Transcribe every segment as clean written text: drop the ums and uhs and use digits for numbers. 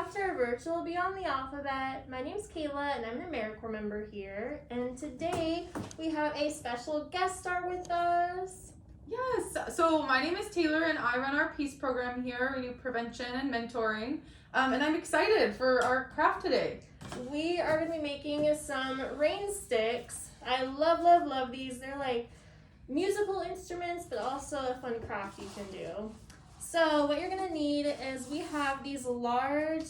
back to our virtual Beyond the Alphabet. My name's Kayla and I'm an AmeriCorps member here. And today we have a special guest star with us. Yes, so my name is Taylor and I run our PEACE program here. We do prevention and mentoring. And I'm excited for our craft today. We are going to be making some rain sticks. I love these. They're like musical instruments, but also a fun craft you can do. So what you're going to need is we have these large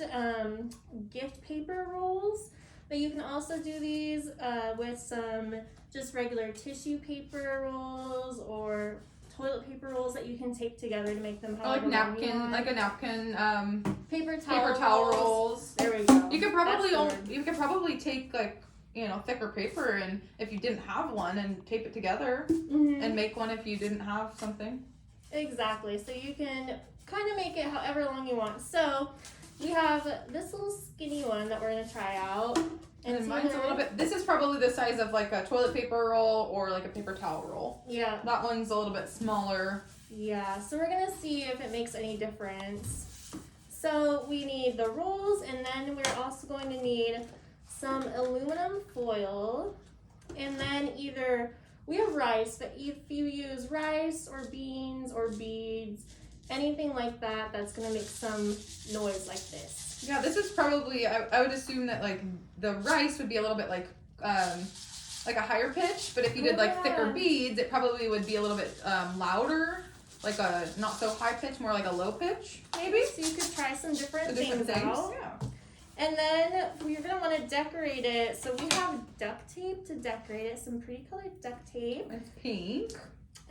gift paper rolls, but you can also do these with some just regular tissue paper rolls or toilet paper rolls that you can tape together to make them Or like napkin, like a napkin, paper towel rolls. There we go. You could probably take like, you know, thicker paper, and if you didn't have one, and tape it together and make one if you didn't have something. Exactly. So you can kind of make it however long you want. So we have this little skinny one that we're going to try out. And mine's a little bit, this is probably the size of like a toilet paper roll or like a paper towel roll. Yeah. That one's a little bit smaller. Yeah, so we're going to see if it makes any difference. So we need the rolls, and then we're also going to need some aluminum foil, and then either, we have rice, but if you use rice or beans or beads, anything like that, that's going to make some noise like this. Yeah, this is probably, I would assume that like the rice would be a little bit like a higher pitch, but if you did like thicker beads, it probably would be a little bit louder, like a not so high pitch, more like a low pitch, maybe. So you could try some different things out. Yeah. And then we're going to want to decorate it. So we have duct tape to decorate it, some pretty colored duct tape. It's pink.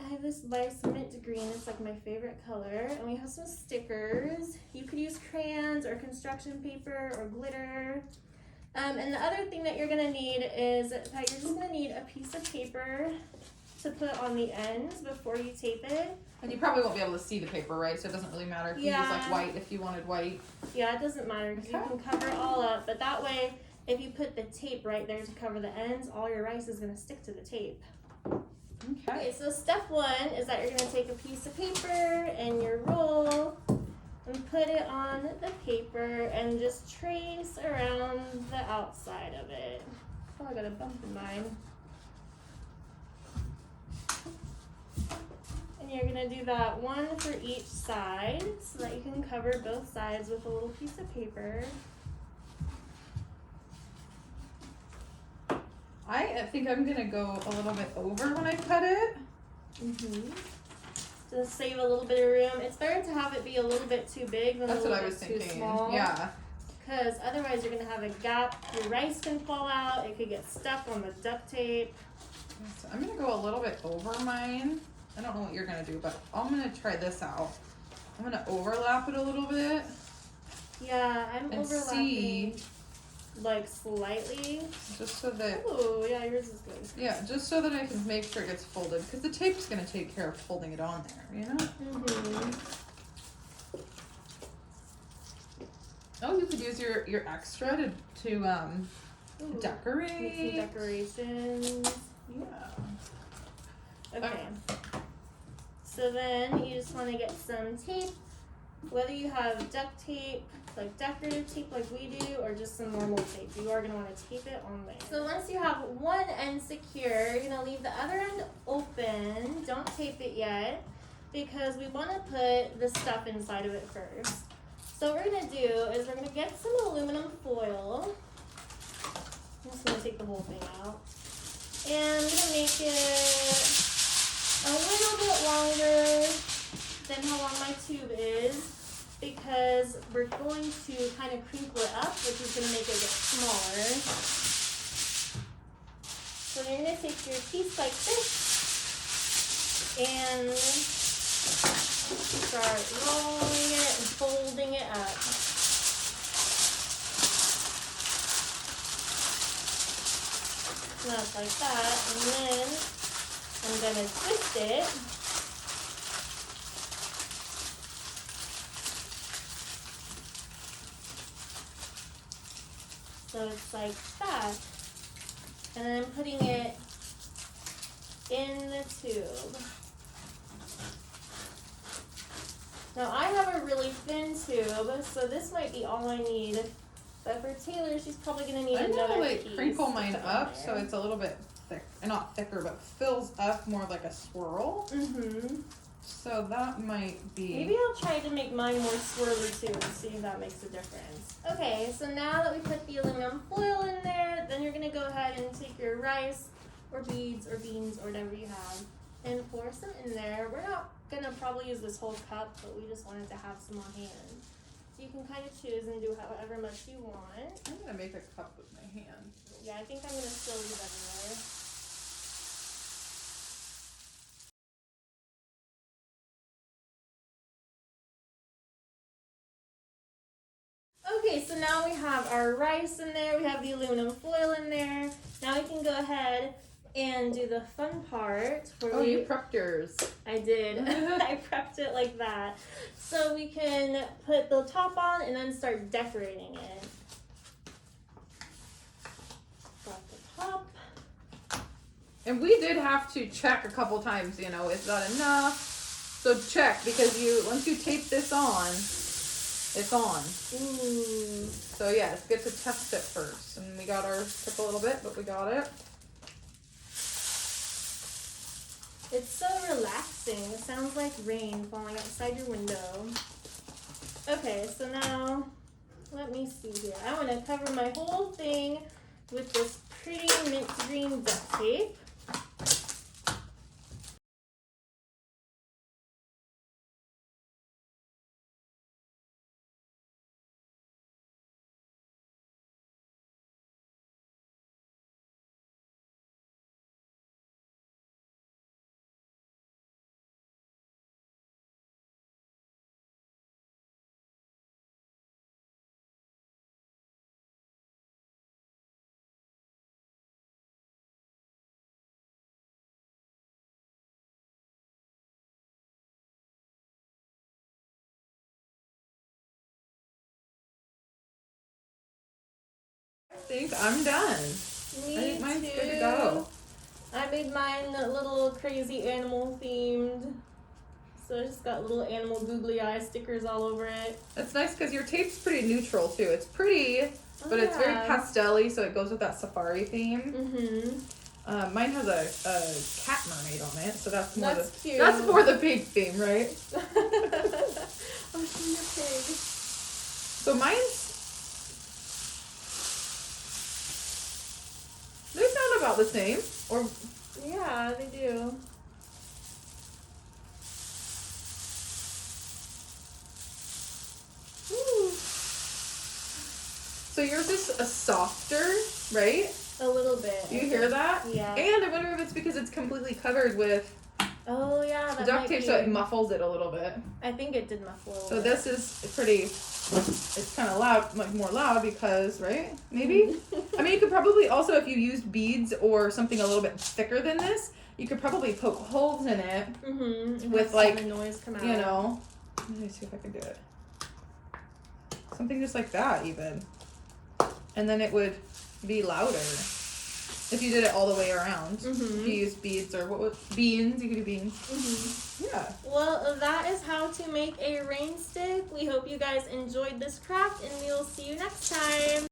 I have this nice mint green, it's like my favorite color. And we have some stickers. You could use crayons or construction paper or glitter. And the other thing that you're going to need is that you're just going to need a piece of paper to put on the ends before you tape it. And you probably won't be able to see the paper, right? So it doesn't really matter if you use like white, if you wanted white. Yeah, it doesn't matter because you can cover it all up. But that way, if you put the tape right there to cover the ends, all your rice is going to stick to the tape. Okay, so step one is that you're going to take a piece of paper and your roll and put it on the paper and just trace around the outside of it. Oh, I got a bump in mine. And you're going to do that one for each side so that you can cover both sides with a little piece of paper. I think I'm going to go a little bit over when I cut it. To save a little bit of room. It's better to have it be a little bit too big than a little bit too small. Yeah. Because otherwise you're going to have a gap. Your rice can fall out. It could get stuck on the duct tape. So I'm going to go a little bit over mine. I don't know what you're going to do, but I'm going to try this out. I'm going to overlap it a little bit. Yeah, I'm overlapping like slightly. Just so that... Oh, yeah, yours is good. Yeah, just so that I can make sure it gets folded. Because the tape's going to take care of folding it on there, you know? Oh, you could use your extra to decorate. Make some decorations. Yeah. Okay. So then you just want to get some tape, whether you have duct tape, like decorative tape like we do, or just some normal tape. You are going to want to tape it on there. So once you have one end secure, you're going to leave the other end open. Don't tape it yet because we want to put the stuff inside of it first. So what we're going to do is we're going to get some aluminum foil. I'm just going to take the whole thing out. And I'm going to make it a little bit longer than how long my tube is, because we're going to kind of crinkle it up, which is going to make it get smaller. So you're going to take your piece like this and start rolling it and folding it up. Not like that, and then I'm going to twist it. So it's like that. And then I'm putting it in the tube. Now I have a really thin tube, so this might be all I need. But for Taylor, she's probably gonna need I'm another gonna like piece crinkle to mine put in up there. so it's a little bit thick, not thicker, but fills up more like a swirl. Mm-hmm. So that might be. Maybe I'll try to make mine more swirly too and see if that makes a difference. Okay, so now that we put the aluminum foil in there, then you're gonna go ahead and take your rice or beads or beans or whatever you have and pour some in there. We're not gonna probably use this whole cup, but we just wanted to have some on hand. So you can kind of choose and do however much you want. I'm gonna make a cup with my hand. Yeah, I think I'm gonna still leave everywhere. Okay, so now we have our rice in there, we have the aluminum foil in there. Now we can go ahead and do the fun part where Oh, you prepped yours. I did. I prepped it like that. So we can put the top on and then start decorating it. Got the top. And we did have to check a couple times, you know, is that enough? So check, because once you tape this on, it's on. Ooh. So yeah, it's good to test it first. And we got ours, took a little bit, but we got it. It's so relaxing. It sounds like rain falling outside your window. Okay, so now, let me see here. I want to cover my whole thing with this pretty mint green duct tape. I think I'm done. Me I think mine's too. good to go. I made mine a little crazy animal themed. So I just got little animal googly eye stickers all over it. It's nice because your tape's pretty neutral too. It's pretty, but it's very pastel-y, so it goes with that safari theme. Mm-hmm. Mine has a cat mermaid on it, so that's more Cute. that's more the pig theme, right? Oh, show your pig. So mine's they sound about the same, or Yeah, they do. Ooh, so yours is a softer, right? a little bit. Do you hear that? Yeah. And I wonder if it's because it's completely covered with Oh yeah, that duct might tape, be. so it muffles it a little bit. I think it did muffle. a So little this is pretty. It's kind of loud, like more loud because, right? Maybe. I mean, you could probably also, if you used beads or something a little bit thicker than this, you could probably poke holes in it. Mm-hmm. With, like, the noise come out. You know. Let me see if I can do it. Something just like that, even. And then it would be louder if you did it all the way around. Mm-hmm. If you used beads or what was beans, you could do beans. Mm-hmm. Yeah. Well, that is how to make a rain stick. We hope you guys enjoyed this craft, and we will see you next time.